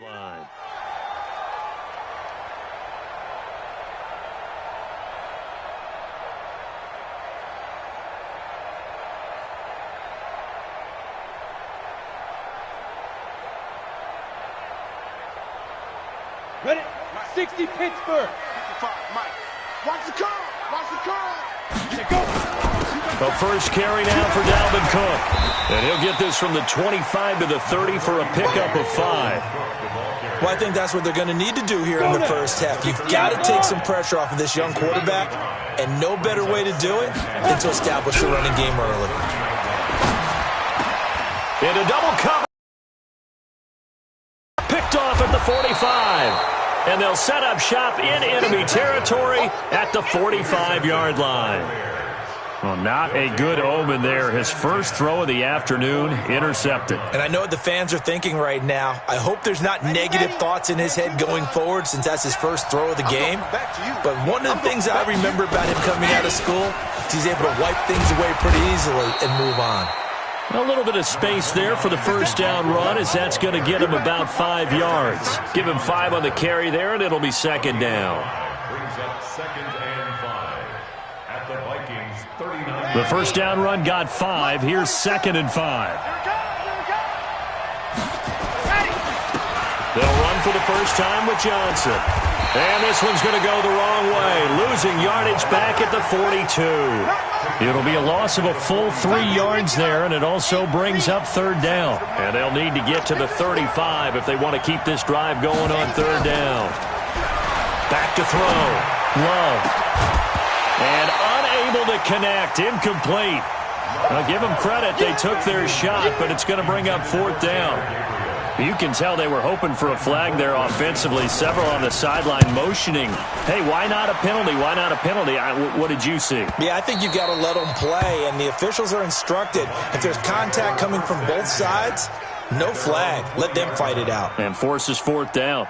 Line. Ready? 60 Pittsburgh. Mike. Watch the curl. Watch the curl. Go. The first carry now for Dalvin Cook. And he'll get this from the 25 to the 30 for a pickup of 5. Well, I think that's what they're going to need to do here in the first half. You've got to take some pressure off of this young quarterback, and no better way to do it than to establish the running game early. Into double cover. Picked off at the 45. And they'll set up shop in enemy territory at the 45-yard line. Well, not a good omen there. His first throw of the afternoon intercepted. And I know what the fans are thinking right now. I hope there's not negative thoughts in his head going forward since that's his first throw of the game. But one of the things I remember about him coming out of school is he's able to wipe things away pretty easily and move on. A little bit of space there for the first down run, as that's going to get him about 5 yards. Give him 5 on the carry there, and it'll be second down. Brings up second and 5 at the Vikings 39. The first down run got 5. Here's second and 5. They'll run for the first time with Johnson. And this one's going to go the wrong way, losing yardage back at the 42. It'll be a loss of a full 3 yards there, and it also brings up third down. And they'll need to get to the 35 if they want to keep this drive going on third down. Back to throw. Love. And unable to connect. Incomplete. Now give them credit. They took their shot, but it's going to bring up fourth down. You can tell they were hoping for a flag there offensively. Several on the sideline motioning, hey, why not a penalty? Why not a penalty? What did you see? Yeah, I think you've got to let them play, and the officials are instructed. If there's contact coming from both sides, no flag. Let them fight it out. And forces fourth down.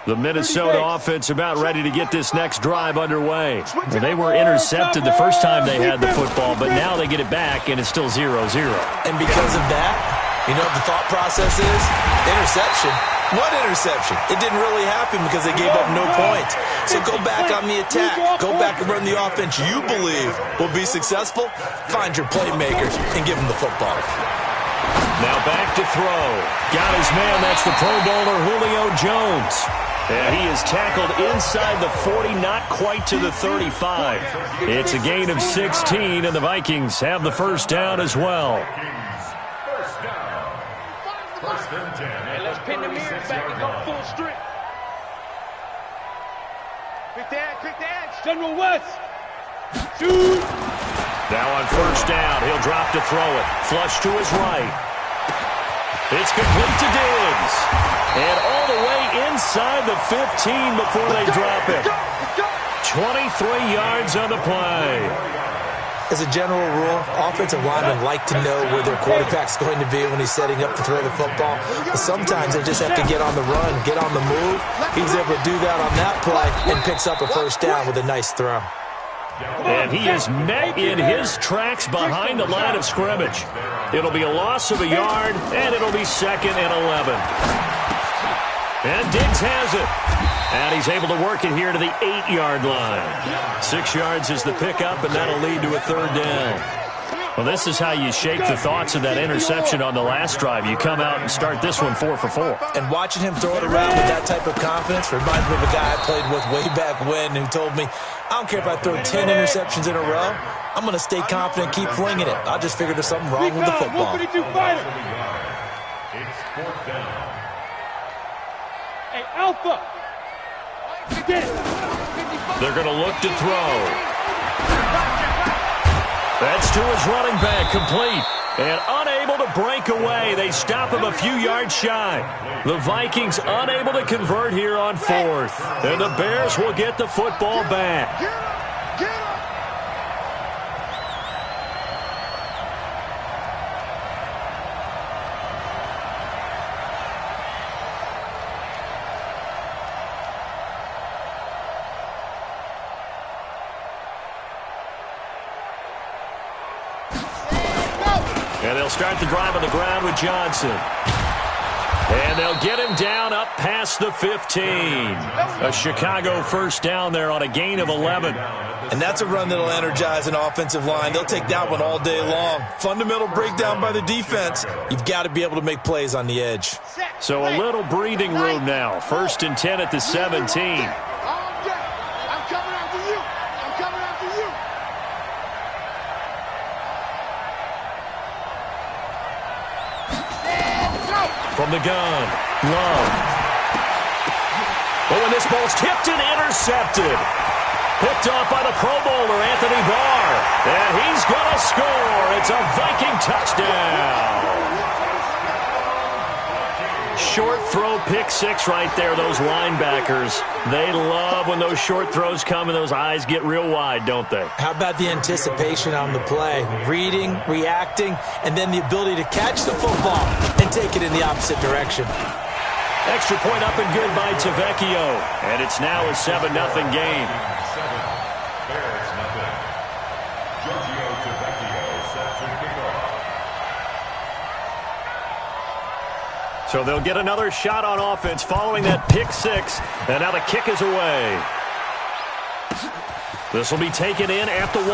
The Minnesota offense about ready to get this next drive underway. They were intercepted the first time they had the football, but now they get it back, and it's still 0-0. And because of that, you know what the thought process is? Interception. What interception? It didn't really happen because they gave up no points. So go back on the attack. Go back and run the offense you believe will be successful. Find your playmakers and give them the football. Now back to throw. Got his man. That's the Pro Bowler Julio Jones. And he is tackled inside the 40, not quite to the 35. It's a gain of 16, and the Vikings have the first down as well. First down. First and 10. And let's pin the mirrors back and go full strip. Quick the edge. General West. Shoot. Now on first down, he'll drop to throw it. Flush to his right. It's complete to Diggs. And all the way inside the 15 before they drop it. 23 yards on the play. As a general rule, offensive linemen like to know where their quarterback's going to be when he's setting up to throw the football. But sometimes they just have to get on the run, get on the move. He's able to do that on that play and picks up a first down with a nice throw. And he is met in his tracks behind the line of scrimmage. It'll be a loss of a yard, and it'll be 2nd and 11. And Diggs has it. And he's able to work it here to the 8-yard line. 6 yards is the pickup, and that'll lead to a 3rd down. Well, this is how you shake the thoughts of that interception on the last drive. You come out and start this one 4 for 4. And watching him throw it around with that type of confidence reminds me of a guy I played with way back when who told me, I don't care if I throw 10 interceptions in a row. I'm going to stay confident, keep flinging it. I just figured there's something wrong with the football. It's 4th down. Hey, Alpha. They're going to look to throw. That's to his running back, complete. And unable to break away. They stop him a few yards shy. The Vikings unable to convert here on 4th. And the Bears will get the football back. Get up! And they'll start the drive on the ground with Johnson. And they'll get him down up past the 15. A Chicago 1st down there on a gain of 11. And that's a run that'll energize an offensive line. They'll take that one all day long. Fundamental breakdown by the defense. You've got to be able to make plays on the edge. So a little breathing room now. 1st and 10 at the 17. I'm coming after you. I'm coming after you. From the gun, Love. Oh, and this ball's tipped and intercepted. Picked off by the Pro Bowler, Anthony Barr. And he's going to score. It's a Viking touchdown. Short throw, pick 6 right there, those linebackers. They love when those short throws come and those eyes get real wide, don't they? How about the anticipation on the play? Reading, reacting, and then the ability to catch the football and take it in the opposite direction. Extra point up and good by Tavecchio. And it's now a 7-0 game. 7. Bears nothing. Giorgio Tavecchio set to kick off. So they'll get another shot on offense following that pick 6. And now the kick is away. This will be taken in at the 1.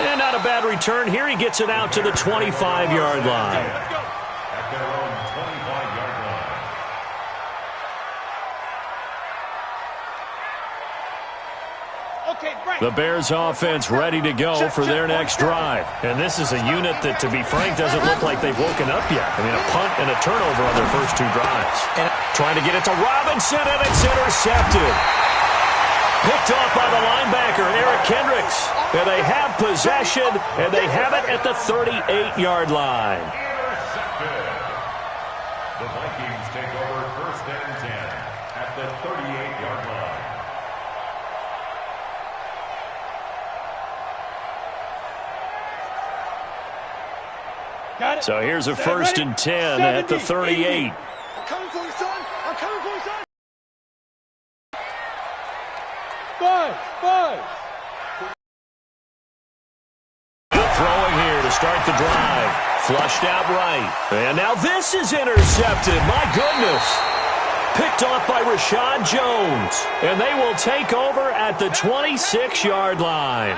And not a bad return here. He gets it out to the 25-yard line. At their own 25-yard line. Okay, right. The Bears offense ready to go for their next drive. And this is a unit that, to be frank, doesn't look like they've woken up yet. I mean, a punt and a turnover on their first 2 drives. And trying to get it to Robinson, and it's intercepted. Picked off by the linebacker, Eric Kendricks. And they have possession, and they have it at the 38-yard line. Intercepted. The Vikings take over 1st and 10 at the 38-yard line. Got it. So here's a 1st and 10 at the 38. I'm coming for you, son. I'm coming for you, son. 5. Good throwing here to start the drive. Flushed out right. And now this is intercepted. My goodness. Picked off by Rashad Jones. And they will take over at the 26-yard line.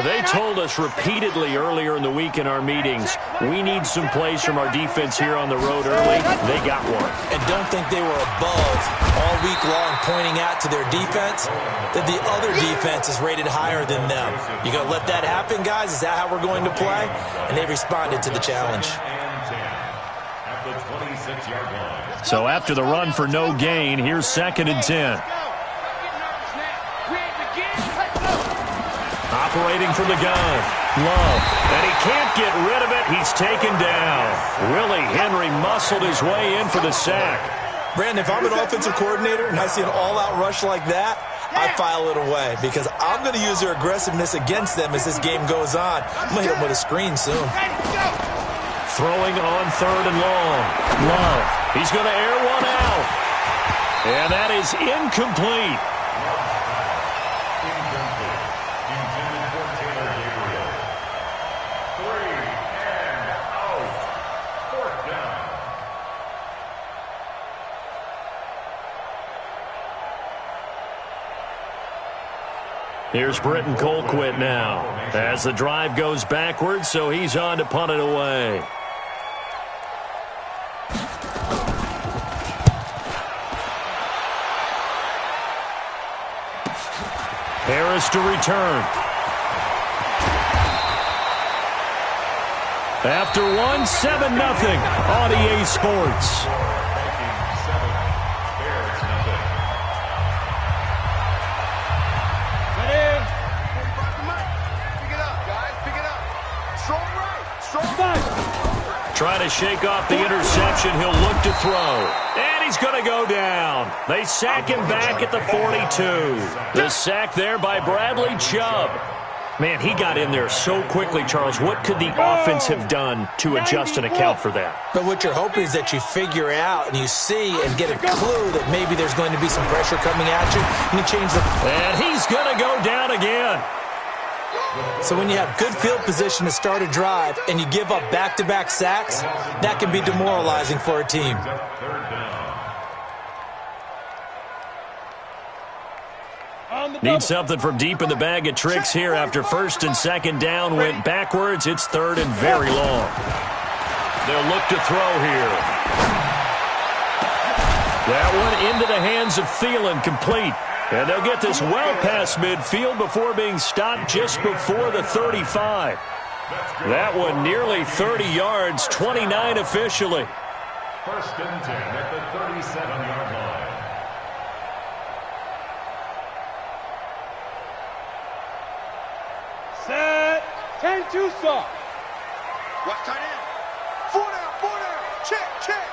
They told us repeatedly earlier in the week in our meetings, we need some plays from our defense here on the road early. They got one. And don't think they were above all week long pointing out to their defense that the other defense is rated higher than them. You going to let that happen, guys? Is that how we're going to play? And they responded to the challenge. At the 26-yard line. So after the run for no gain, here's 2nd and 10. Operating from the gun. Love. And he can't get rid of it. He's taken down. Willie Henry muscled his way in for the sack. Brandon, if I'm an offensive coordinator and I see an all-out rush like that, I file it away because I'm going to use their aggressiveness against them as this game goes on. I'm going to hit them with a screen soon. Throwing on 3rd and long. Love. He's going to air one out. And that is incomplete. Incomplete. Intended for Taylor Gabriel. 3 and out. 4th down. Here's Britton Colquitt now as the drive goes backwards, so he's on to punt it away. Harris to return. After 1, 7-0 on EA Sports. Trying to shake off the interception. He'll look to throw. And he's going to go down. They sack him back at the 42. The sack there by Bradley Chubb. Man, he got in there so quickly, Charles. What could the offense have done to adjust and account for that? But what you're hoping is that you figure out and you see and get a clue that maybe there's going to be some pressure coming at you, and you change the... And he's going to go down again. So when you have good field position to start a drive and you give up back-to-back sacks, that can be demoralizing for a team. Need something from deep in the bag of tricks here after 1st and 2nd down went backwards. It's 3rd and very long. They'll look to throw here. That one into the hands of Thielen, complete. And they'll get this well past midfield before being stopped just before the 35. That one nearly 30 yards, 29 officially. 1st and 10 at the 37-yard line. Set. 10-2 soft. Watch tight end. 4 down, 4 down. Check, check.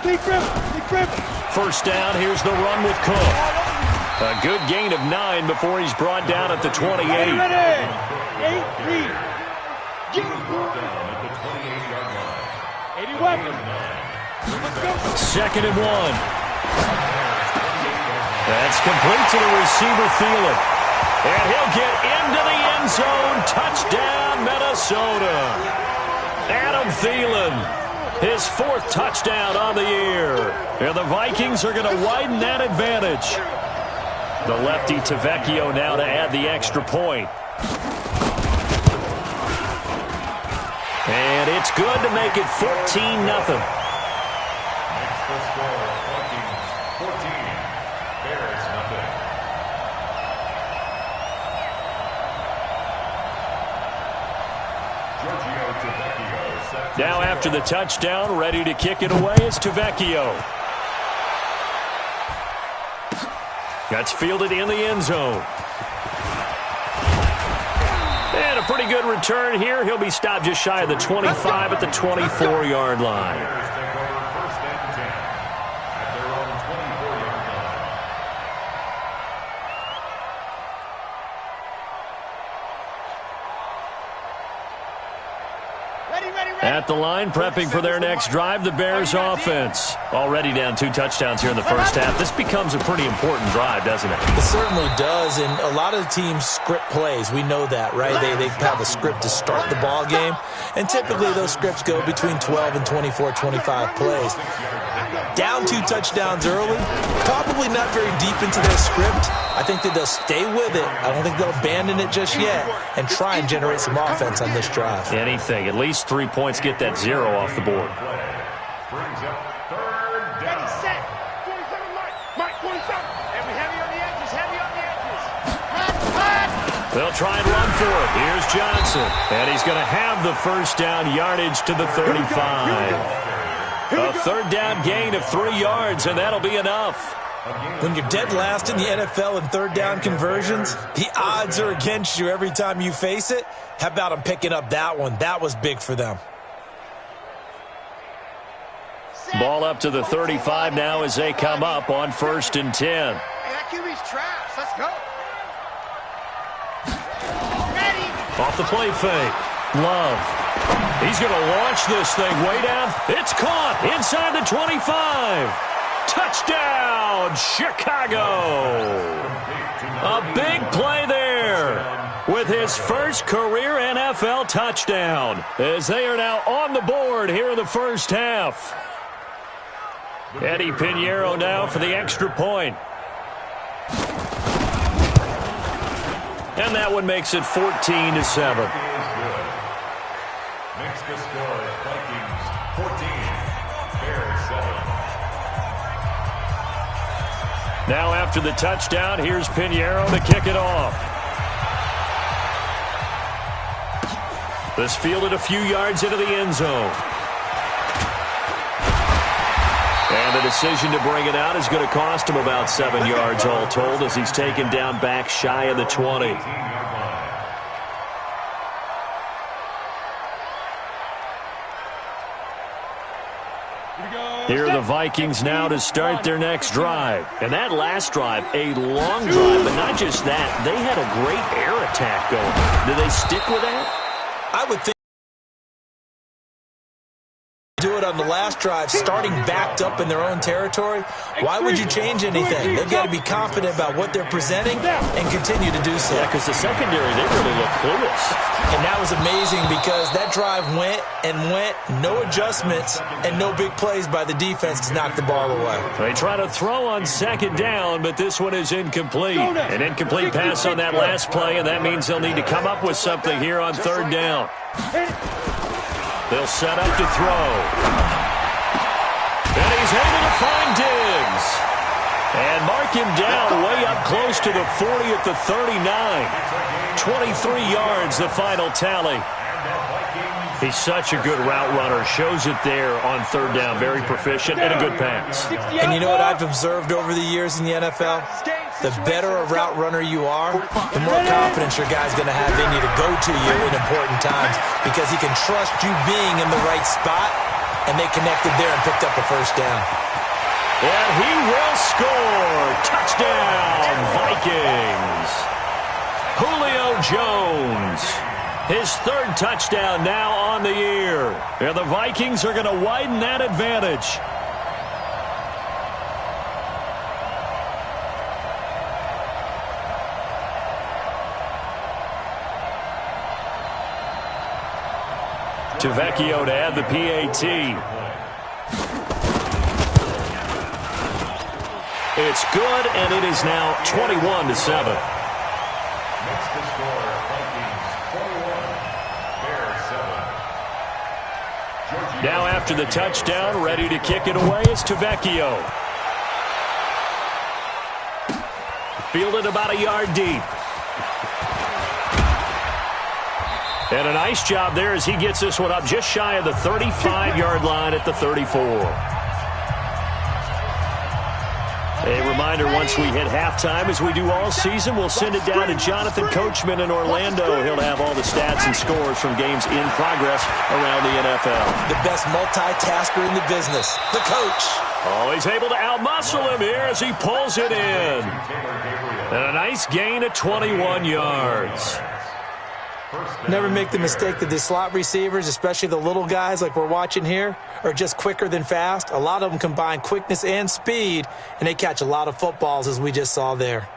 Big river. 1st down, here's the run with Cook. A good gain of 9 before he's brought down at the 28. Ready. 8-3. Get brought down at the 28-yard line. 80 weapons. Let's go. 2nd and 1. That's complete to the receiver, Thielen. And he'll get into the end zone. Touchdown, Minnesota. Adam Thielen, his 4th touchdown on the year. And the Vikings are going to widen that advantage. The lefty Tavecchio now to add the extra point. And it's good to make it 14-0. Makes the score Vikings 14, Bears nothing. Now after the touchdown, ready to kick it away is Tavecchio. That's fielded in the end zone. And a pretty good return here. He'll be stopped just shy of the 25 at the 24-yard line. At the line, prepping for their next drive, the Bears offense. Already down 2 touchdowns here in the first half. This becomes a pretty important drive, doesn't it? It certainly does, and a lot of the teams script plays. We know that, right? They have a script to start the ball game, and typically those scripts go between 12 and 24, 25 plays. Down 2 touchdowns early, probably not very deep into their script. I think that they'll stay with it. I don't think they'll abandon it just yet and try and generate some offense on this drive. Anything. At least 3 points, get that 0 off the board. Brings up 3rd down. Ready, set. 27, Mike 27. And we heavy on the edges, They'll try and run for it. Here's Johnson. And he's going to have the 1st down yardage to the 35. A 3rd down gain of 3 yards, and that'll be enough. When you're dead last in the NFL in 3rd down conversions, the odds are against you every time you face it. How about them picking up that one? That was big for them. Ball up to the 35 now as they come up on 1st and 10. Hey, that QB's trash. Let's go. Ready. Off the play fake. Love. He's going to launch this thing way down. It's caught inside the 25. Touchdown, Chicago. A big play there with his first career NFL touchdown, as they are now on the board here in the first half. Eddie Pinheiro now for the extra point. And that one makes it 14-7. Makes the score Vikings 14, Bears 7. Now after the touchdown, here's Pinheiro to kick it off. This fielded a few yards into the end zone. And the decision to bring it out is going to cost him about 7 yards all told, as he's taken down back shy of the 20. Here are the Vikings now to start their next drive. And that last drive, a long drive, but not just that. They had a great air attack going. Do they stick with that? I would think do it on the last drive, starting backed up in their own territory. Why would you change anything? They've got to be confident about what they're presenting and continue to do so. Yeah, because the secondary, they really look clueless. And that was amazing because that drive went and went, no adjustments and no big plays by the defense to knock the ball away. They try to throw on second down, but this one is incomplete. An incomplete pass on that last play, and that means they'll need to come up with something here on third down. They'll set up to throw. And he's able to find Diggs. And mark him down way up close to the 40 at the 39. 23 yards, the final tally. He's such a good route runner. Shows it there on third down. Very proficient and a good pass. And you know what I've observed over the years in the NFL? The better a route runner you are, the more confidence your guy's going to have in you to go to you in important times, because he can trust you being in the right spot, and they connected there and picked up a first down. And he will score. Touchdown, Vikings. Julio Jones. His third touchdown now on the year. And the Vikings are going to widen that advantage. Vecchio to add the PAT. It's good, and it is now 21-7. Makes the score Vikings 21, Bears 7. Now after the touchdown, ready to kick it away is Vecchio. Fielded about a yard deep. And a nice job there as he gets this one up just shy of the 35-yard line at the 34. A reminder, once we hit halftime, as we do all season, we'll send it down to Jonathan Coachman in Orlando. He'll have all the stats and scores from games in progress around the NFL. The best multitasker in the business, the coach. Oh, he's able to outmuscle him here as he pulls it in. And a nice gain of 21 yards. Never make the mistake that the slot receivers, especially the little guys like we're watching here, are just quicker than fast. A lot of them combine quickness and speed, and they catch a lot of footballs, as we just saw there.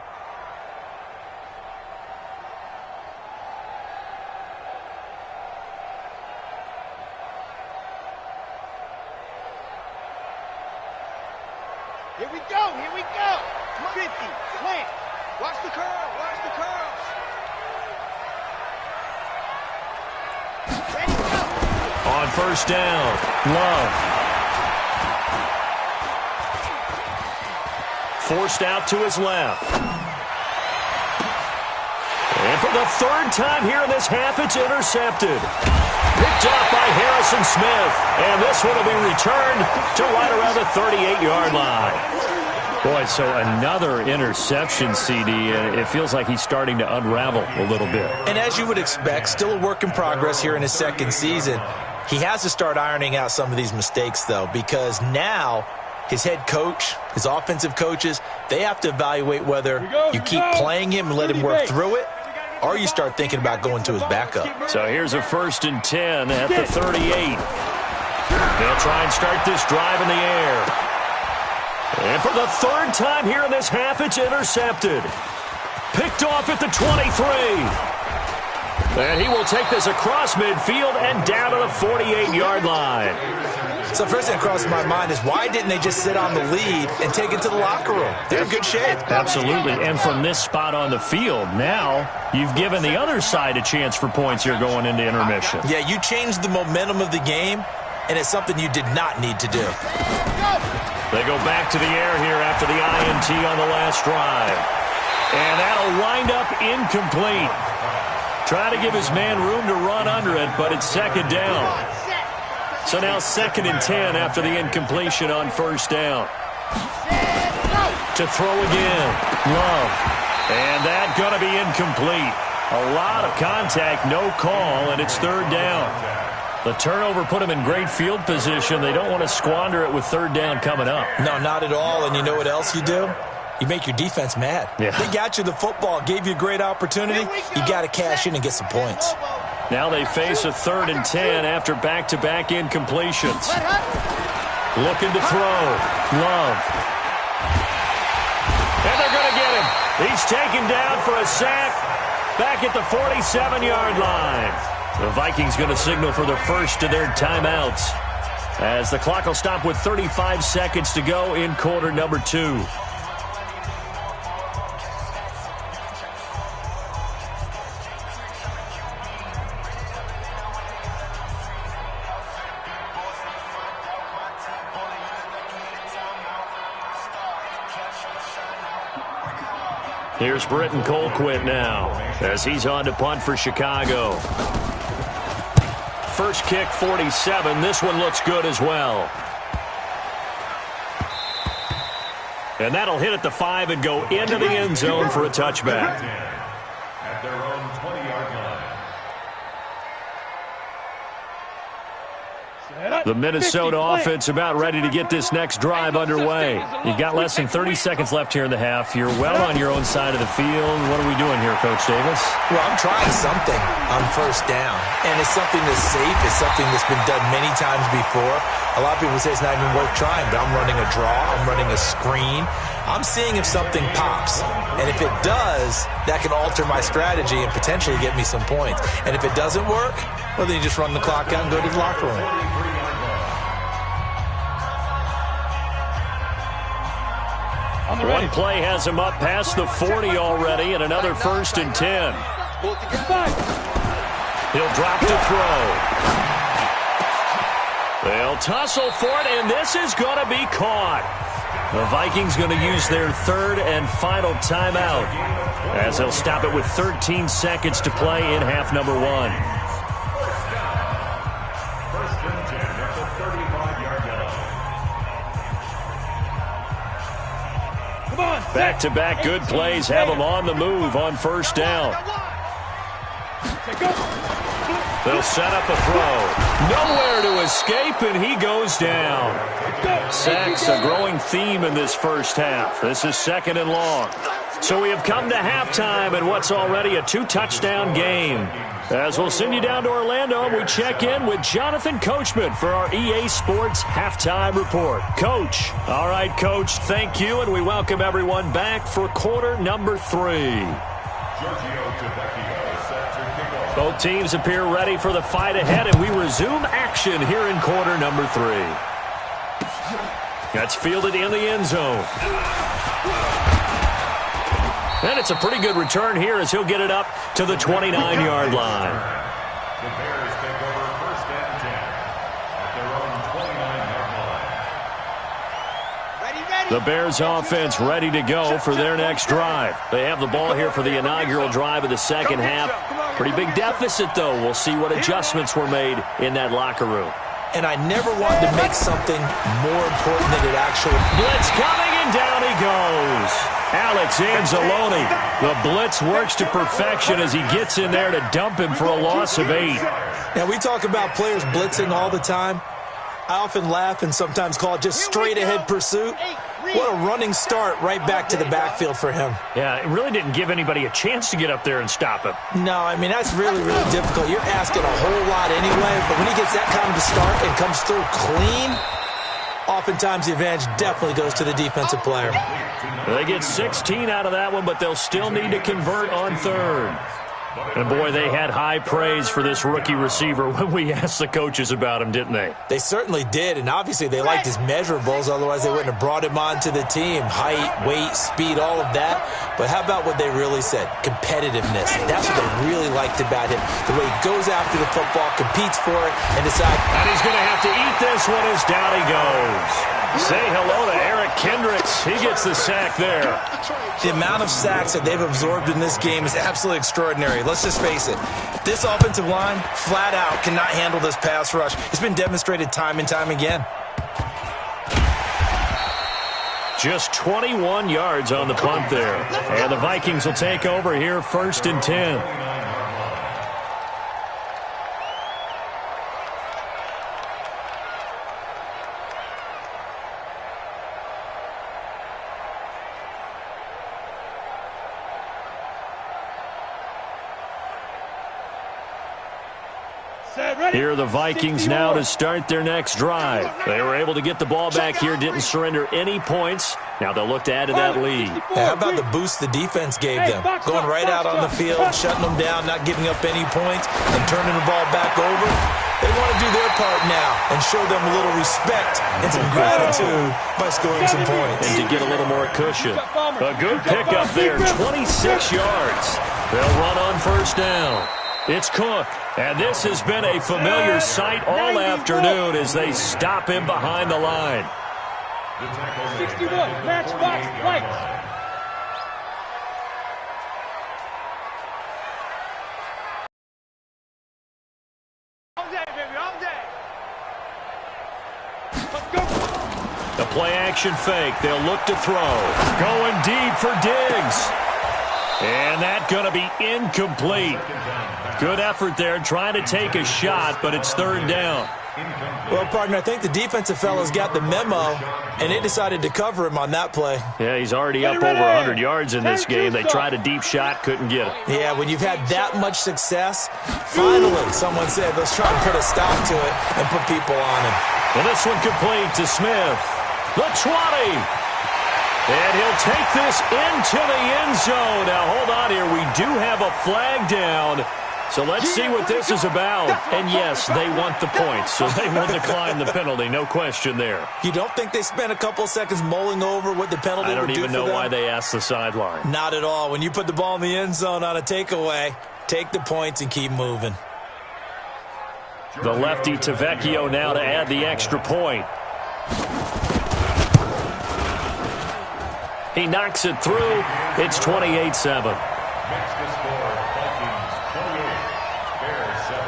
Here we go, here we go. 50, slant. Watch the curl, watch the curls. On first down, Love. Forced out to his left. And for the third time here in this half, it's intercepted. Picked off by Harrison Smith. And this one will be returned to right around the 38-yard line. Boy, so another interception, CD, and it feels like he's starting to unravel a little bit. And as you would expect, still a work in progress here in his second season. He has to start ironing out some of these mistakes, though, because now his head coach, his offensive coaches, they have to evaluate whether you keep playing him and let him work through it, or you start thinking about going to his backup. So here's a 1st and 10 at the 38. They'll try and start this drive in the air. And for the 3rd time here in this half, it's intercepted. Picked off at the 23. And he will take this across midfield and down to the 48-yard line. So first thing that crosses my mind is why didn't they just sit on the lead and take it to the locker room? They're in good shape. Absolutely. And from this spot on the field, now you've given the other side a chance for points here going into intermission. Yeah, you changed the momentum of the game, and it's something you did not need to do. They go back to the air here after the INT on the last drive. And that'll wind up incomplete. Trying to give his man room to run under it, but it's 2nd down. So now 2nd and 10 after the incompletion on 1st down. To throw again. Love. And that going to be incomplete. A lot of contact, no call, and it's 3rd down. The turnover put him in great field position. They don't want to squander it with 3rd down coming up. No, not at all. And you know what else you do? You make your defense mad. Yeah. They got you the football, gave you a great opportunity. You got to cash in and get some points. Now they face a 3rd and 10 after back-to-back incompletions. Looking to throw. Love. And they're going to get him. He's taken down for a sack back at the 47-yard line. The Vikings going to signal for the first of their timeouts as the clock will stop with 35 seconds to go in quarter number 2. Here's Britton Colquitt now as he's on to punt for Chicago. First kick, 47. This one looks good as well. And that'll hit at the 5 and go into the end zone for a touchback. At their own 20-yard line. The Minnesota offense about ready to get this next drive underway. You've got less than 30 seconds left here in the half. You're well on your own side of the field. What are we doing here, Coach Davis? Well, I'm trying something on 1st down, and it's something that's safe. It's something that's been done many times before. A lot of people say it's not even worth trying, but I'm running a draw. I'm running a screen. I'm seeing if something pops, and if it does, that can alter my strategy and potentially get me some points. And if it doesn't work, well, then you just run the clock out and go to the locker room. One play has him up past the 40 already, and another 1st and 10. He'll drop to throw. They'll tussle for it, and this is going to be caught. The Vikings going to use their 3rd and final timeout as they'll stop it with 13 seconds to play in half number 1. Back-to-back good plays have them on the move on 1st down. They'll set up a throw. Nowhere to escape, and he goes down. Sacks a growing theme in this first half. This is 2nd and long. So we have come to halftime in what's already a 2-touchdown game. As we'll send you down to Orlando, we check in with Jonathan Coachman for our EA Sports Halftime Report. Coach. All right, Coach, thank you, and we welcome everyone back for quarter number 3. Both teams appear ready for the fight ahead, and we resume action here in quarter number 3. That's fielded in the end zone. And it's a pretty good return here as he'll get it up to the 29-yard line. The Bears take over 1st and 10 at their own 29-yard line. The Bears offense ready to go for their next drive. They have the ball here for the inaugural drive of the second half. Pretty big deficit, though. We'll see what adjustments were made in that locker room. And I never wanted to make something more important than it actually. Blitz coming, and down he goes. Alex Anzalone. The blitz works to perfection as he gets in there to dump him for a loss of 8. Now, we talk about players blitzing all the time. I often laugh and sometimes call it just straight-ahead pursuit. What a running start right back to the backfield for him. Yeah, it really didn't give anybody a chance to get up there and stop him. No, I mean, that's really, really difficult. You're asking a whole lot anyway, but when he gets that kind of a start and comes through clean, oftentimes the advantage definitely goes to the defensive player. They get 16 out of that one, but they'll still need to convert on third. And, boy, they had high praise for this rookie receiver when we asked the coaches about him, didn't they? They certainly did, and obviously they liked his measurables, otherwise they wouldn't have brought him onto the team. Height, weight, speed, all of that. But how about what they really said? Competitiveness. That's what they really liked about him. The way he goes after the football, competes for it, and decides. And he's going to have to eat this one as down he goes. Say hello to Eric Kendricks. He gets the sack there. The amount of sacks that they've absorbed in this game is absolutely extraordinary. Let's just face it. This offensive line, flat out, cannot handle this pass rush. It's been demonstrated time and time again. Just 21 yards on the punt there. And the Vikings will take over here 1st and 10. Here are the Vikings now to start their next drive. They were able to get the ball back here, didn't surrender any points. Now they'll look to add to that lead. How about the boost the defense gave them? Going right out on the field, shutting them down, not giving up any points, and turning the ball back over. They want to do their part now and show them a little respect and some gratitude by scoring some points. And to get a little more cushion. A good pickup there, 26 yards. They'll run on 1st down. It's Cook, and this has been a familiar sight all afternoon as they stop him behind the line. 61, matchbox, right. All day, baby, all day. Let's go. The play-action fake. They'll look to throw. Going deep for Diggs. And that's going to be incomplete. Good effort there, trying to take a shot, but it's 3rd down. Well, partner, I think the defensive fellas got the memo, and they decided to cover him on that play. Yeah, he's already up over 100 yards in this game. They tried a deep shot, couldn't get it. Yeah, when you've had that much success, finally someone said, let's try and put a stop to it and put people on him. Well, this one complete to Smith. The 20. And he'll take this into the end zone. Now, hold on here. We do have a flag down. So let's see what this is about. And, yes, they want the points, so they will decline the penalty. No question there. You don't think they spent a couple seconds mulling over what the penalty would do for them? I don't even know why they asked the sideline. Not at all. When you put the ball in the end zone on a takeaway, take the points and keep moving. The lefty Tavecchio now to add the extra point. He knocks it through. It's 28-7. Next to score, Vikings 28, Bears 7.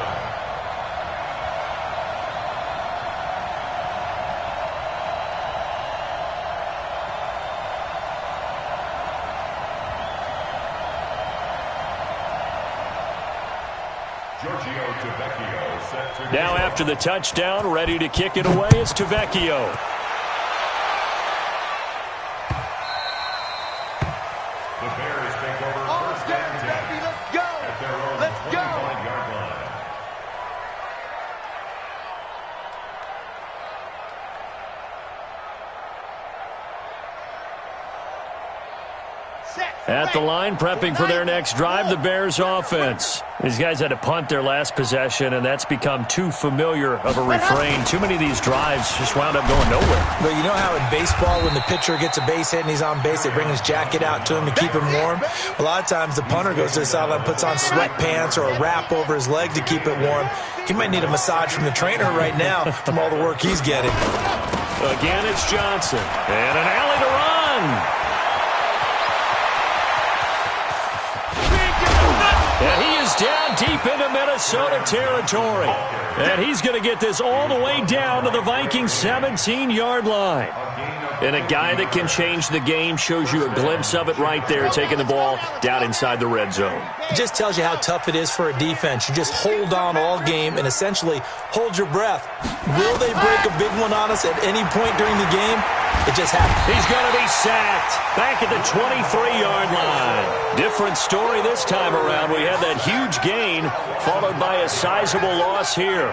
Giorgio Tavecchio set to Now after the touchdown, ready to kick it away is Tavecchio. The Bears take over 1st and 10. Let's go. At their own Let's go. 25-yard line. At the line, prepping for their next drive, the Bears offense. These guys had to punt their last possession, and that's become too familiar of a refrain. Too many of these drives just wound up going nowhere. But you know how in baseball, when the pitcher gets a base hit and he's on base, they bring his jacket out to him to keep him warm? A lot of times the punter goes to the sideline, puts on sweatpants or a wrap over his leg to keep it warm. He might need a massage from the trainer right now from all the work he's getting. Again, it's Johnson. And an alley to run. And he is down deep into Minnesota territory. And he's going to get this all the way down to the Vikings 17-yard line. And a guy that can change the game, shows you a glimpse of it right there, taking the ball down inside the red zone. It just tells you how tough it is for a defense. You just hold on all game and essentially hold your breath. Will they break a big one on us at any point during the game? It just happened. He's going to be sacked back at the 23-yard line. Different story this time around. We had that huge gain followed by a sizable loss here.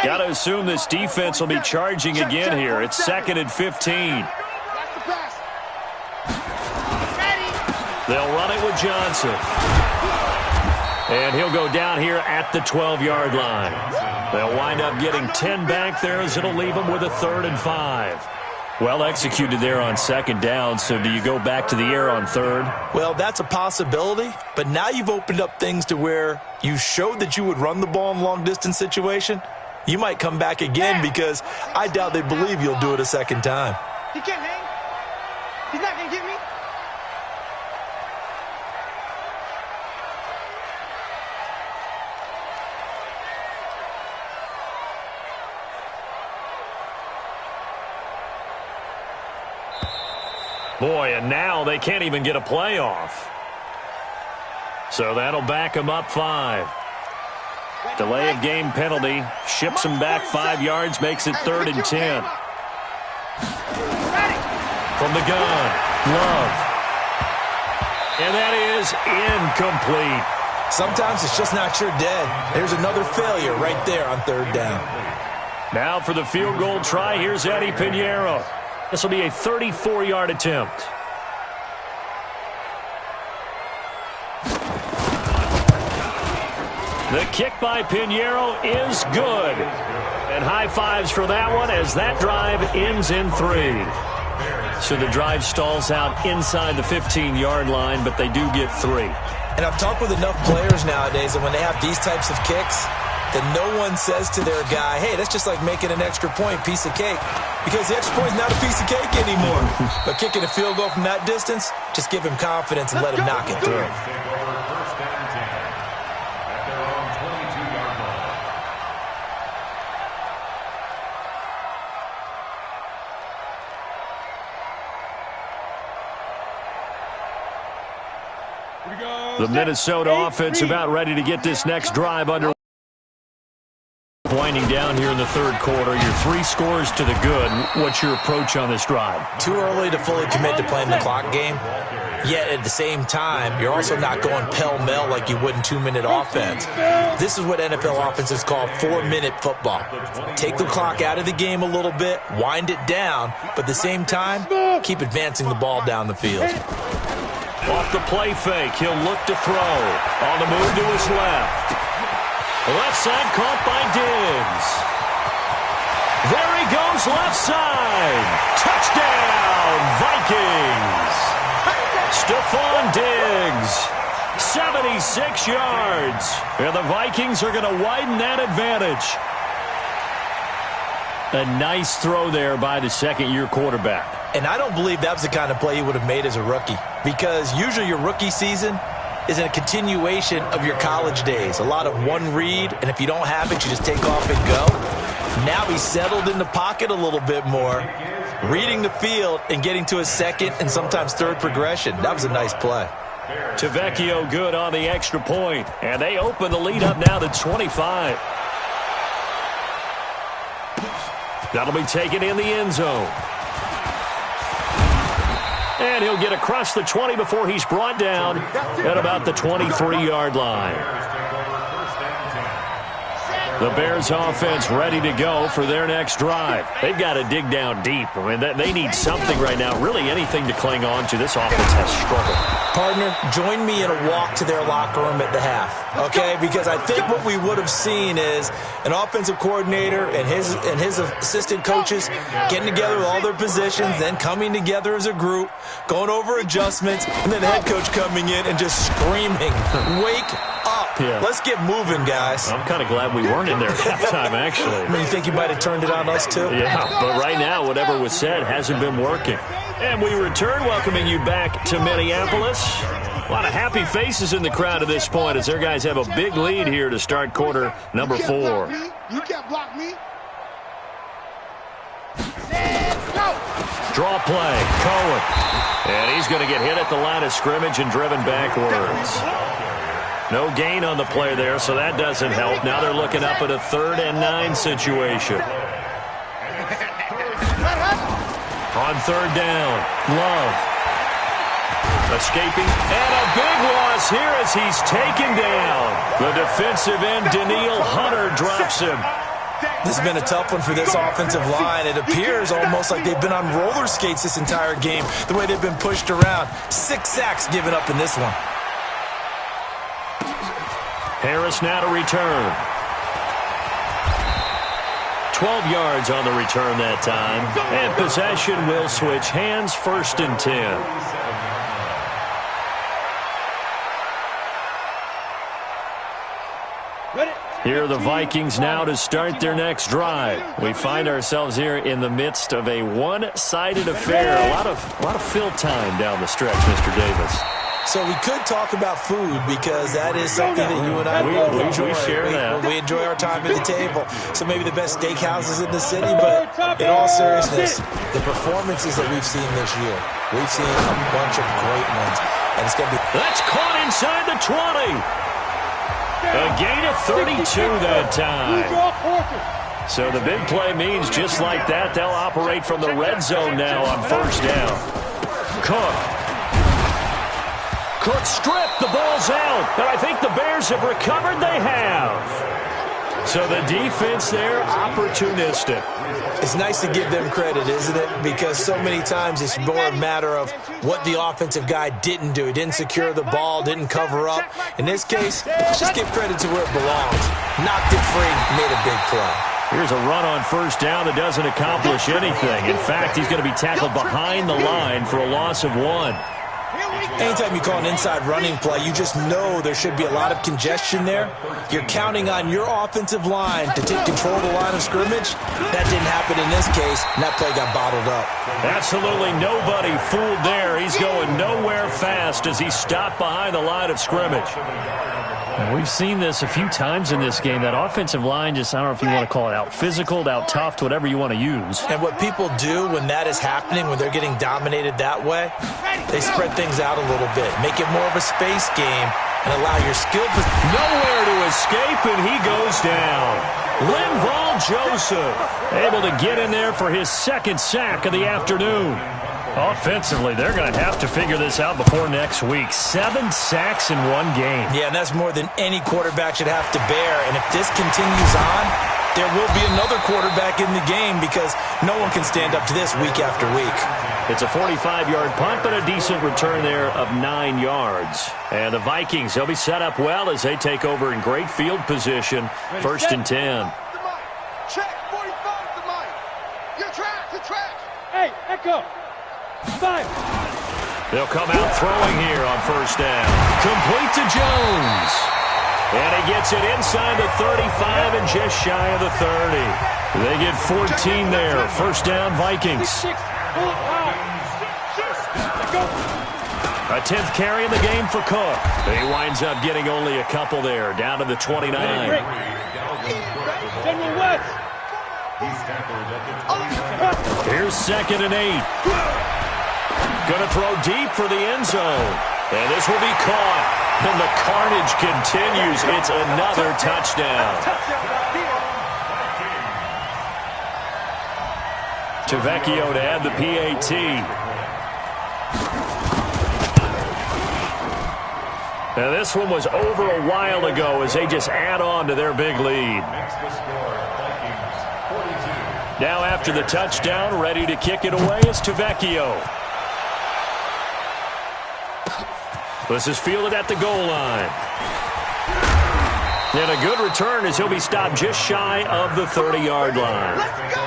Got to assume this defense will be charging again here. It's 2nd and 15. They'll run it with Johnson. And he'll go down here at the 12-yard line. They'll wind up getting 10 back there as it'll leave them with a 3rd and 5. Well executed there on 2nd down, so do you go back to the air on 3rd? Well, that's a possibility, but now you've opened up things to where you showed that you would run the ball in long-distance situation. You might come back again because I doubt they believe you'll do it a 2nd time. He can't hang. He's not going to get me. Boy, and now they can't even get a playoff. So that'll back them up 5. Delay of game penalty. Ships them back 5 yards, makes it 3rd and 10. From the gun, Love. And that is incomplete. Sometimes it's just not your day. There's another failure right there on 3rd down. Now for the field goal try, here's Eddie Pinheiro. This will be a 34-yard attempt. The kick by Pinheiro is good. And high fives for that one as that drive ends in 3. So the drive stalls out inside the 15-yard line, but they do get 3. And I've talked with enough players nowadays that when they have these types of kicks, that no one says to their guy, hey, that's just like making an extra point, piece of cake. Because the extra point is not a piece of cake anymore. But kicking a field goal from that distance, just give him confidence and let him knock it through. The Minnesota offense about ready to get this next drive under. Winding down here in the 3rd quarter. Your 3 scores to the good. What's your approach on this drive? Too early to fully commit to playing the clock game. Yet at the same time, you're also not going pell-mell like you would in 2-minute offense. This is what NFL offenses call 4-minute football. Take the clock out of the game a little bit, wind it down, but at the same time, keep advancing the ball down the field. Off the play fake, he'll look to throw. On the move to his left. Left side caught by Diggs. There he goes left side. Touchdown, Vikings. Stephon Diggs, 76 yards. And the Vikings are going to widen that advantage. A nice throw there by the 2nd-year quarterback. And I don't believe that was the kind of play he would have made as a rookie. Because usually your rookie season is a continuation of your college days. A lot of one read, and if you don't have it, you just take off and go. Now he's settled in the pocket a little bit more, reading the field and getting to his 2nd and sometimes 3rd progression. That was a nice play. Tavecchio good on the extra point, and they open the lead up now to 25. That'll be taken in the end zone. And he'll get across the 20 before he's brought down at about the 23-yard line. The Bears offense ready to go for their next drive. They've got to dig down deep. I mean, they need something right now, really anything to cling on to. This offense has struggled. Partner, join me in a walk to their locker room at the half, okay? Because I think what we would have seen is an offensive coordinator and his assistant coaches getting together with all their positions, then coming together as a group, going over adjustments, and then the head coach coming in and just screaming, wake up. Yeah. Let's get moving, guys. I'm kind of glad we weren't in there at halftime, actually. I mean, you think you might have turned it on us, too? Yeah, but right now, whatever was said hasn't been working. And we return, welcoming you back to Minneapolis. A lot of happy faces in the crowd at this point as their guys have a big lead here to start quarter number 4. You can't block me. Draw play, Cohen. And he's going to get hit at the line of scrimmage and driven backwards. No gain on the play there, so that doesn't help. Now they're looking up at a 3rd and 9 situation. On 3rd down, Love. Escaping, and a big loss here as he's taken down. The defensive end, Daniil Hunter, drops him. This has been a tough one for this offensive line. It appears almost like they've been on roller skates this entire game, the way they've been pushed around. 6 sacks given up in this one. Harris now to return. 12 yards on the return that time. And possession will switch hands, 1st and 10. Here are the Vikings now to start their next drive. We find ourselves here in the midst of a one-sided affair. A lot of fill time down the stretch, Mr. Davis. So we could talk about food because that is something that you and I both enjoy. We share that. We enjoy our time at the table. So maybe the best steakhouses in the city, but in all seriousness, the performances that we've seen this year, we've seen a bunch of great ones. And it's going to be... That's caught inside the 20. A gain of 32 that time. So the big play means just like that, they'll operate from the red zone now on 1st down. Cook stripped, the ball's out, and I think the Bears have recovered. They have. So the defense there, opportunistic. It's nice to give them credit, isn't it? Because so many times it's more a matter of what the offensive guy didn't do. He didn't secure the ball, didn't cover up. In this case, just give credit to where it belongs. Knocked it free, made a big play. Here's a run on 1st down that doesn't accomplish anything. In fact, he's going to be tackled behind the line for a loss of 1. Anytime you call an inside running play, you just know there should be a lot of congestion there. You're counting on your offensive line to take control of the line of scrimmage. That didn't happen in this case, and that play got bottled up. Absolutely nobody fooled there. He's going nowhere fast as he stopped behind the line of scrimmage. And we've seen this a few times in this game. That offensive line just, I don't know if you want to call it out physical, out tough, whatever you want to use. And what people do when that is happening, when they're getting dominated that way, they spread things out a little bit, make it more of a space game, and allow your skill position. Nowhere to escape, and he goes down. Linval Joseph able to get in there for his 2nd sack of the afternoon. Offensively, they're going to have to figure this out before next week. 7 sacks in one game. Yeah, and that's more than any quarterback should have to bear. And if this continues on, there will be another quarterback in the game because no one can stand up to this week after week. It's a 45-yard punt, but a decent return there of 9 yards. And the Vikings, they'll be set up well as they take over in great field position. 1st and 10. Check, 45 to Mike. Your track, your track. Hey, Echo. 5. They'll come out throwing here on 1st down. Complete to Jones. And he gets it inside the 35 and just shy of the 30. They get 14 there. 1st down, Vikings. A 10th carry in the game for Cook. He winds up getting only a couple there, down to the 29. General West. Here's 2nd and 8. Going to throw deep for the end zone. And this will be caught. And the carnage continues. It's another touchdown. Tavecchio to add the PAT. Now this one was over a while ago as they just add on to their big lead. Now after the touchdown, ready to kick it away is Tavecchio. This is fielded at the goal line. And a good return as he'll be stopped just shy of the 30-yard line. Let's go.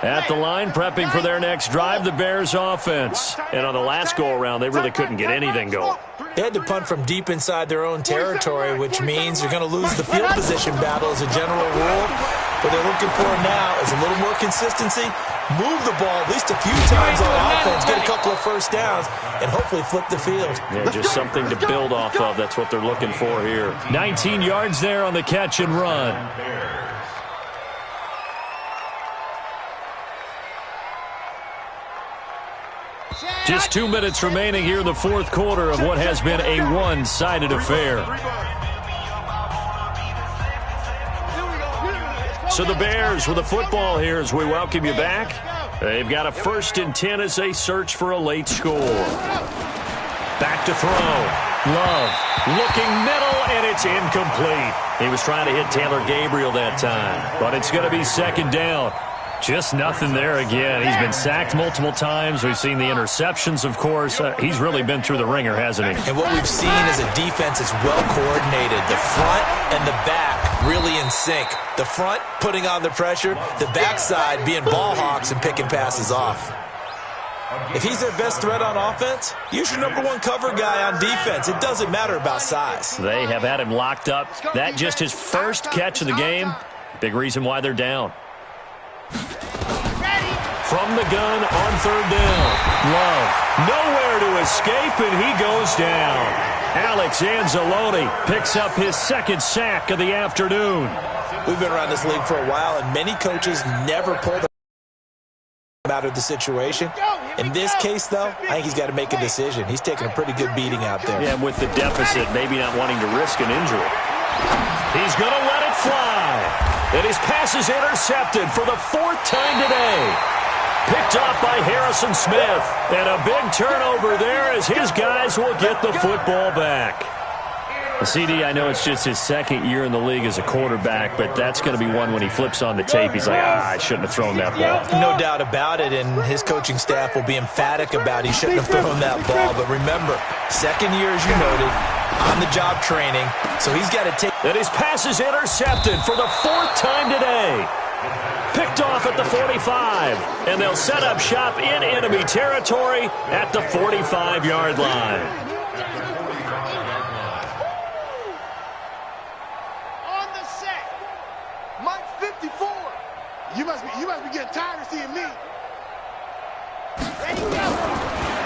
At the line, prepping for their next drive, the Bears offense. And on the last go-around, they really couldn't get anything going. They had to punt from deep inside their own territory, which means you're going to lose the field position battle as a general rule. What they're looking for now is a little more consistency, move the ball at least a few times on offense, get a couple of 1st downs, and hopefully flip the field. Yeah, just something to build off of. That's what they're looking for here. 19 yards there on the catch and run. Just 2 minutes remaining here in the fourth quarter of what has been a one-sided affair. So the Bears with the football here as we welcome you back. They've got a 1st and 10 as they search for a late score. Back to throw. Love looking middle, and it's incomplete. He was trying to hit Taylor Gabriel that time, but it's going to be 2nd down. Just nothing there again. He's been sacked multiple times. We've seen the interceptions, of course. He's really been through the ringer, hasn't he? And what we've seen is a defense that's well coordinated. The front and the back really in sync. The front putting on the pressure, the backside being ball hawks and picking passes off. If he's their best threat on offense, use your #1 cover guy on defense. It doesn't matter about size. They have had him locked up. That just his first catch of the game. Big reason why they're down. From the gun on 3rd down. Love nowhere to escape, and he goes down. Alex Anzalone picks up his 2nd sack of the afternoon. We've been around this league for a while, and many coaches never pull them out of the situation. In this case, though, I think he's got to make a decision. He's taking a pretty good beating out there. Yeah, with the deficit, maybe not wanting to risk an injury. He's going to let it fly. And his pass is intercepted for the 4th time today. Picked off by Harrison Smith. And a big turnover there as his guys will get the football back. CD, I know it's just his 2nd year in the league as a quarterback, but that's going to be one when he flips on the tape. He's like, I shouldn't have thrown that ball. No doubt about it, and his coaching staff will be emphatic about he shouldn't have thrown that ball. But remember, 2nd year, as you noted, on-the-job training, so he's got to take. And his pass is intercepted for the 4th time today. Picked off at the 45, and they'll set up shop in enemy territory at the 45-yard line. On the set. Mike 54. You must be getting tired of seeing me. Ready, go.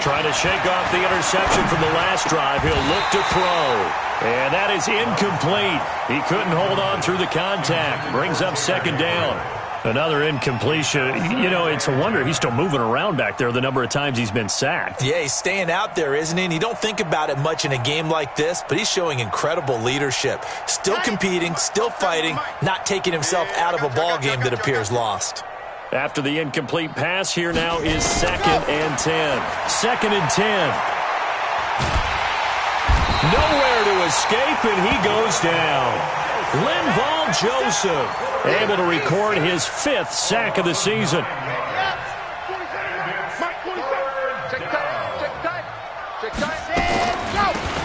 Trying to shake off the interception from the last drive. He'll look to throw. And that is incomplete. He couldn't hold on through the contact. Brings up 2nd down. Another incompletion. You know, it's a wonder he's still moving around back there the number of times he's been sacked. Yeah, he's staying out there, isn't he? And you don't think about it much in a game like this, but he's showing incredible leadership. Still competing, still fighting, not taking himself out of a ball game that appears lost. After the incomplete pass, here now is 2nd and 10. 2nd and 10. Nowhere to escape, and he goes down. Linval Joseph able to record his 5th sack of the season.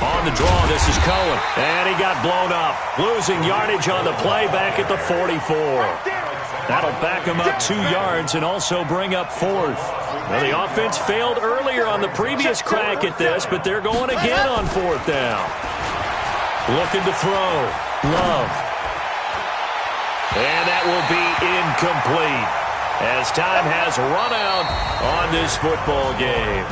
On the draw, this is Cohen. And he got blown up. Losing yardage on the play back at the 44. That'll back him up 2 yards and also bring up 4th. Now, the offense failed earlier on the previous crack at this, but they're going again on 4th down. Looking to throw. Love. And that will be incomplete as time has run out on this football game.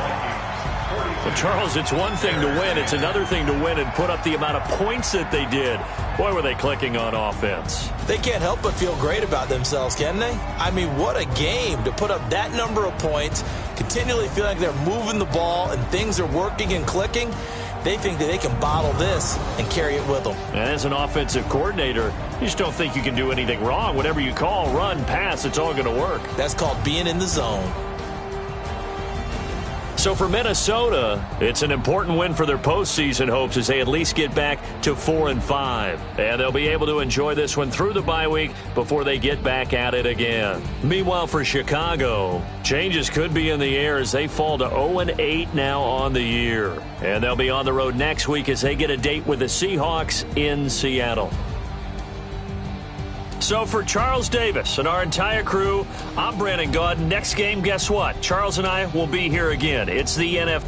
Well, Charles, it's one thing to win. It's another thing to win and put up the amount of points that they did. Boy, were they clicking on offense. They can't help but feel great about themselves, can they? I mean, what a game to put up that number of points, continually feeling like they're moving the ball and things are working and clicking. They think that they can bottle this and carry it with them. And as an offensive coordinator, you just don't think you can do anything wrong. Whatever you call, run, pass, it's all going to work. That's called being in the zone. So for Minnesota, it's an important win for their postseason hopes as they at least get back to 4-5. And they'll be able to enjoy this one through the bye week before they get back at it again. Meanwhile, for Chicago, changes could be in the air as they fall to 0-8 now on the year. And they'll be on the road next week as they get a date with the Seahawks in Seattle. So for Charles Davis and our entire crew, I'm Brandon Gaudin. Next game, guess what? Charles and I will be here again. It's the NFL.